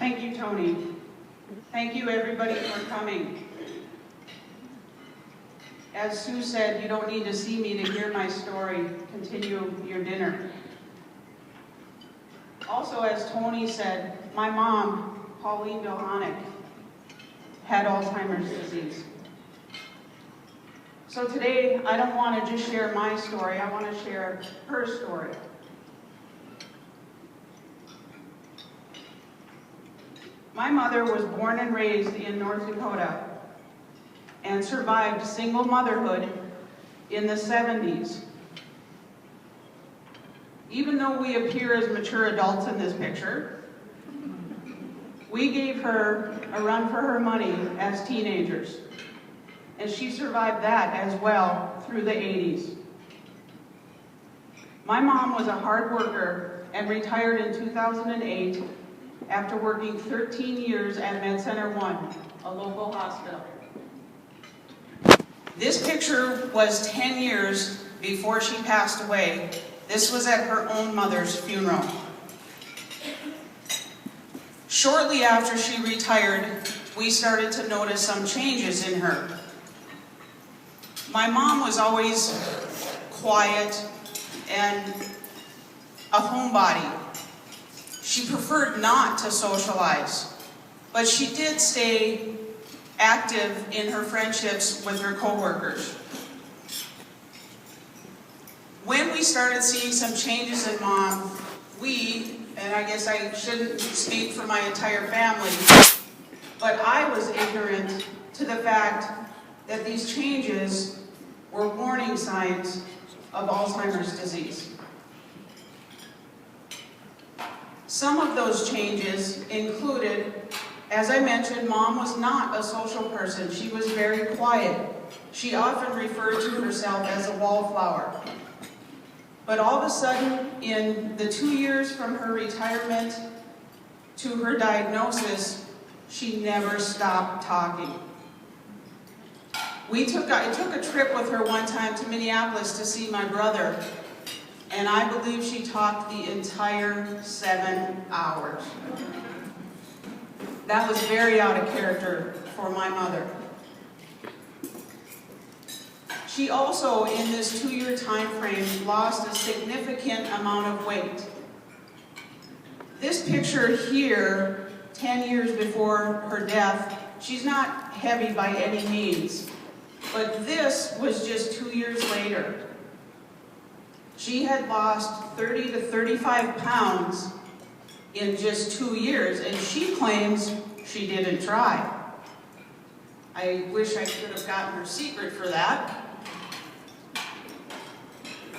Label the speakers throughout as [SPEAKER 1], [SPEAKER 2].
[SPEAKER 1] Thank you, Tony. Thank you, everybody, for coming. As Sue said, you don't need to see me to hear my story. Continue your dinner. Also, as Tony said, my mom, Pauline Dohanick, had Alzheimer's disease. So today, I don't want to just share my story, I want to share her story. My mother was born and raised in North Dakota and survived single motherhood in the 70s. Even though we appear as mature adults in this picture, we gave her a run for her money as teenagers, and she survived that as well through the 80s. My mom was a hard worker and retired in 2008 after working 13 years at MedCenter 1, a local hospital. This picture was 10 years before she passed away. This was at her own mother's funeral. Shortly after she retired, we started to notice some changes in her. My mom was always quiet and a homebody. She preferred not to socialize, but she did stay active in her friendships with her coworkers. When we started seeing some changes in Mom, and I guess I shouldn't speak for my entire family, but I was ignorant to the fact that these changes were warning signs of Alzheimer's disease. Some of those changes included, as I mentioned, Mom was not a social person. She was very quiet. She often referred to herself as a wallflower. But all of a sudden, in the 2 years from her retirement to her diagnosis, she never stopped talking. I took a trip with her one time to Minneapolis to see my brother, and I believe she talked the entire 7 hours. That was very out of character for my mother. She also, in this 2-year time frame, lost a significant amount of weight. This picture here, 10 years before her death, she's not heavy by any means, but this was just 2 years later. She had lost 30 to 35 pounds in just 2 years, and she claims she didn't try. I wish I could have gotten her secret for that.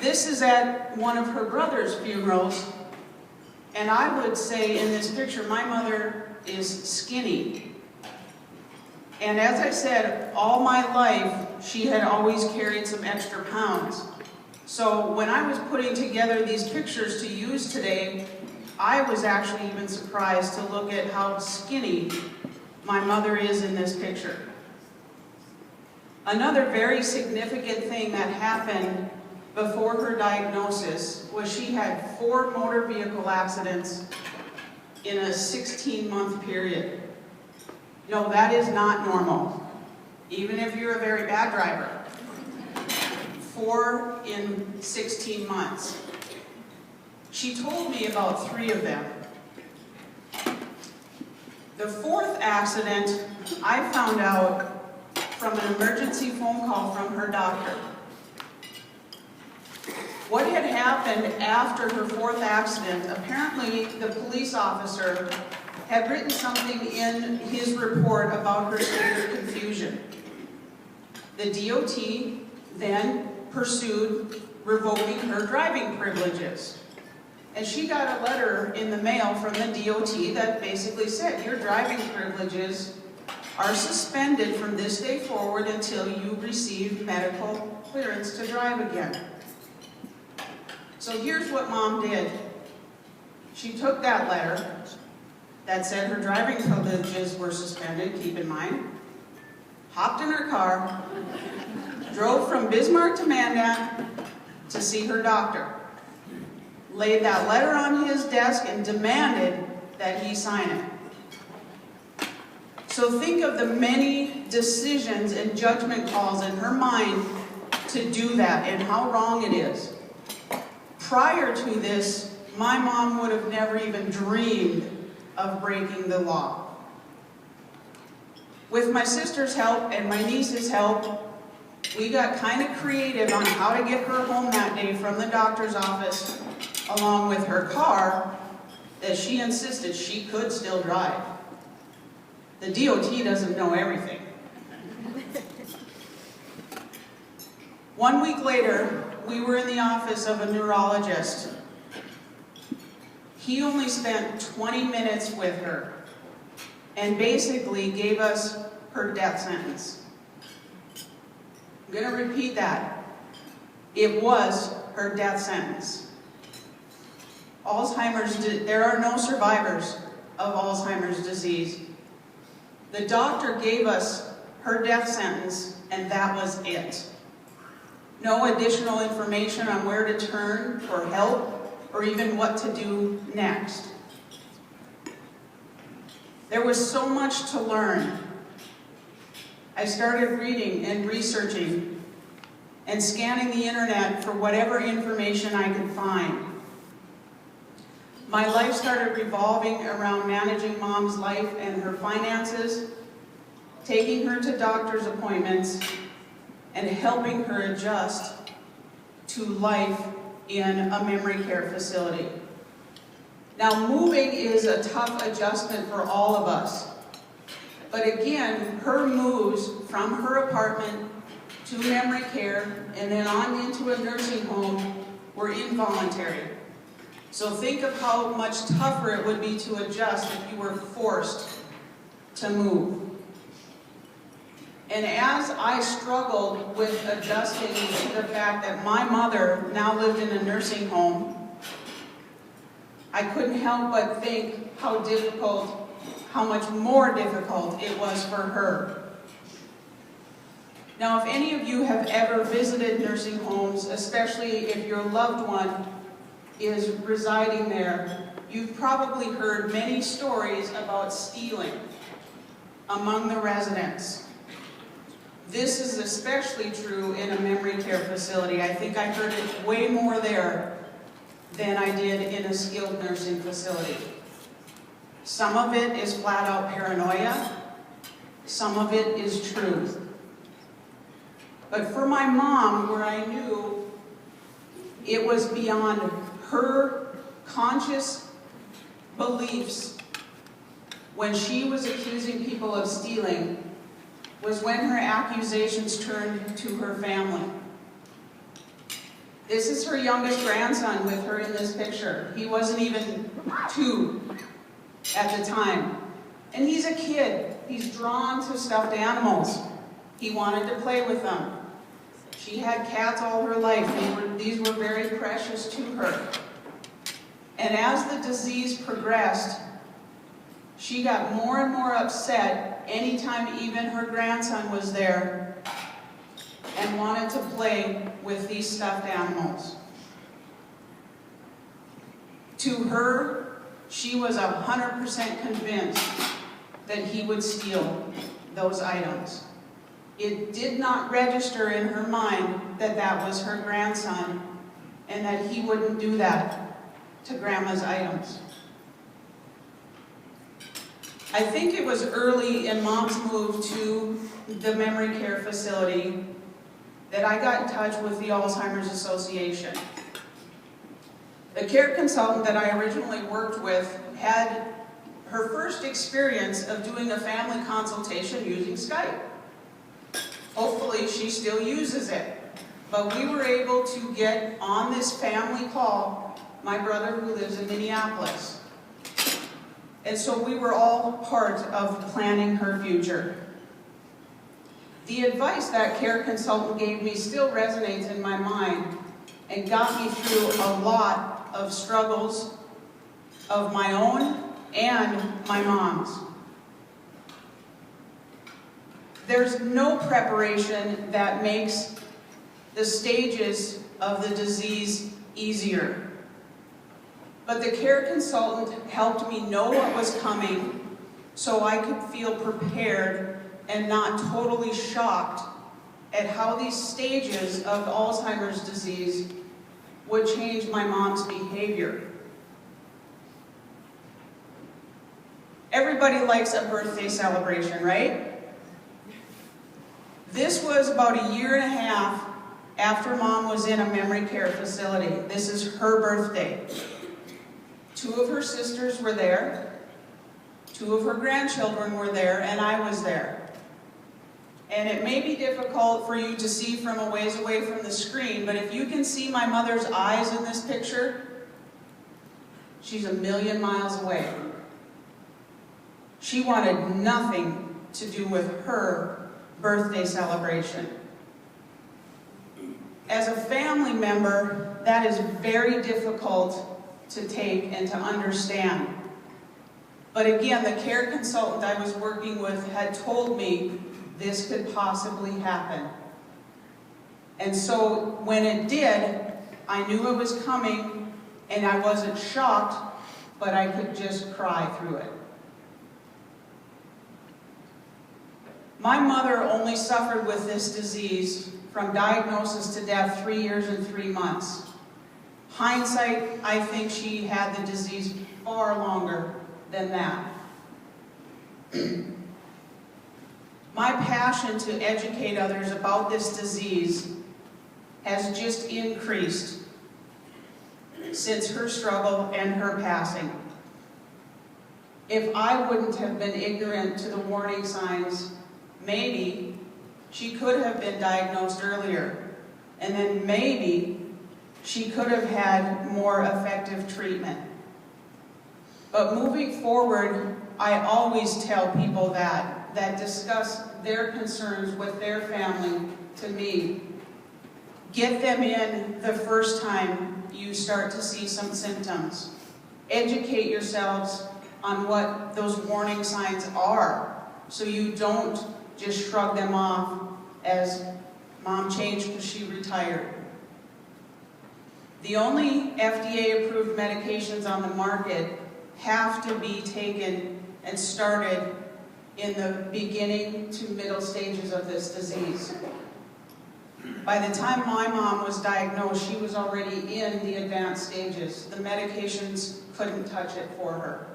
[SPEAKER 1] This is at one of her brother's funerals, and I would say in this picture, my mother is skinny. And as I said, all my life, she had always carried some extra pounds. So when I was putting together these pictures to use today, I was actually even surprised to look at how skinny my mother is in this picture. Another very significant thing that happened before her diagnosis was she had 4 motor vehicle accidents in a 16-month period. No, that is not normal, even if you're a very bad driver. 4 in 16 months. She told me about 3 of them. The 4th accident, I found out from an emergency phone call from her doctor. What had happened after her 4th accident, apparently the police officer had written something in his report about her state of confusion. The DOT then pursued revoking her driving privileges. And she got a letter in the mail from the DOT that basically said, your driving privileges are suspended from this day forward until you receive medical clearance to drive again. So here's what Mom did. She took that letter that said her driving privileges were suspended, keep in mind, hopped in her car, drove from Bismarck to Mandan to see her doctor, laid that letter on his desk and demanded that he sign it. So think of the many decisions and judgment calls in her mind to do that and how wrong it is. Prior to this, my mom would have never even dreamed of breaking the law. With my sister's help and my niece's help, we got kind of creative on how to get her home that day from the doctor's office, along with her car, that she insisted she could still drive. The DOT doesn't know everything. 1 week later, we were in the office of a neurologist. He only spent 20 minutes with her and basically gave us her death sentence. I'm going to repeat that. It was her death sentence. There are no survivors of Alzheimer's disease. The doctor gave us her death sentence, and that was it. No additional information on where to turn for help or even what to do next. There was so much to learn. I started reading and researching and scanning the internet for whatever information I could find. My life started revolving around managing Mom's life and her finances, taking her to doctor's appointments, and helping her adjust to life in a memory care facility. Now, moving is a tough adjustment for all of us. But again, her moves from her apartment to memory care and then on into a nursing home were involuntary. So think of how much tougher it would be to adjust if you were forced to move. And as I struggled with adjusting to the fact that my mother now lived in a nursing home, I couldn't help but think how much more difficult it was for her. Now, if any of you have ever visited nursing homes, especially if your loved one is residing there, you've probably heard many stories about stealing among the residents. This is especially true in a memory care facility. I think I heard it way more there than I did in a skilled nursing facility. Some of it is flat out paranoia. Some of it is truth. But for my mom, where I knew it was beyond her conscious beliefs when she was accusing people of stealing, was when her accusations turned to her family. This is her youngest grandson with her in this picture. He wasn't even 2 at the time. And he's a kid. He's drawn to stuffed animals. He wanted to play with them. She had cats all her life. These were very precious to her. And as the disease progressed, she got more and more upset anytime even her grandson was there and wanted to play with these stuffed animals. To her, she was 100% convinced that he would steal those items. It did not register in her mind that that was her grandson and that he wouldn't do that to Grandma's items. I think it was early in Mom's move to the memory care facility that I got in touch with the Alzheimer's Association. The care consultant that I originally worked with had her first experience of doing a family consultation using Skype. Hopefully she still uses it. But we were able to get on this family call my brother who lives in Minneapolis. And so we were all part of planning her future. The advice that care consultant gave me still resonates in my mind and got me through a lot of struggles of my own and my mom's. There's no preparation that makes the stages of the disease easier. But the care consultant helped me know what was coming so I could feel prepared and not totally shocked at how these stages of Alzheimer's disease would change my mom's behavior. Everybody likes a birthday celebration, right? This was about a year and a half after Mom was in a memory care facility. This is her birthday. 2 of her sisters were there, 2 of her grandchildren were there, and I was there. And it may be difficult for you to see from a ways away from the screen, but if you can see my mother's eyes in this picture, she's a million miles away. She wanted nothing to do with her birthday celebration. As a family member, that is very difficult to take and to understand. But again, the care consultant I was working with had told me this could possibly happen. And so when it did, I knew it was coming, and I wasn't shocked, but I could just cry through it. My mother only suffered with this disease from diagnosis to death 3 years and 3 months. Hindsight, I think she had the disease far longer than that. My passion to educate others about this disease has just increased since her struggle and her passing. If I wouldn't have been ignorant to the warning signs, maybe she could have been diagnosed earlier, and then maybe she could have had more effective treatment. But moving forward, I always tell people that discuss their concerns with their family to me. Get them in the first time you start to see some symptoms. Educate yourselves on what those warning signs are, so you don't just shrug them off as Mom changed because she retired. The only FDA-approved medications on the market have to be taken and started in the beginning to middle stages of this disease. By the time my mom was diagnosed, she was already in the advanced stages. The medications couldn't touch it for her.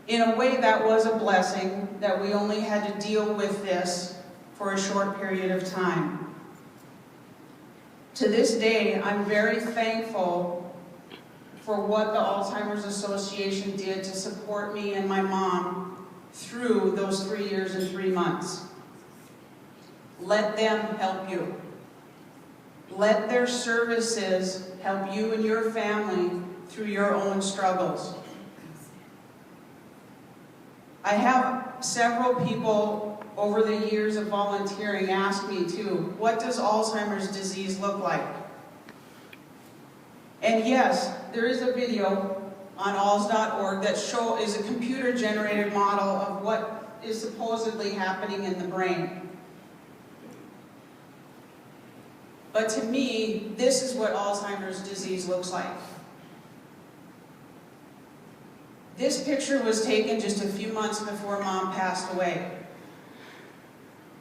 [SPEAKER 1] In a way, that was a blessing that we only had to deal with this for a short period of time. To this day, I'm very thankful for what the Alzheimer's Association did to support me and my mom through those 3 years and 3 months. Let them help you. Let their services help you and your family through your own struggles. I have several people over the years of volunteering ask me too, what does Alzheimer's disease look like? And yes, there is a video on alz.org that is a computer-generated model of what is supposedly happening in the brain. But to me, this is what Alzheimer's disease looks like. This picture was taken just a few months before Mom passed away.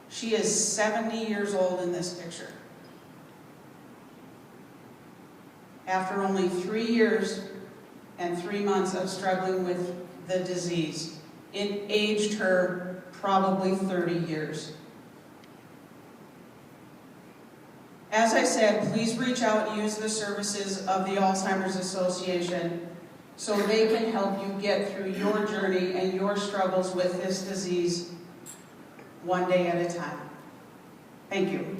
[SPEAKER 1] She is 70 years old in this picture. After only 3 years and 3 months of struggling with the disease, it aged her probably 30 years. As I said, please reach out and use the services of the Alzheimer's Association so they can help you get through your journey and your struggles with this disease one day at a time. Thank you.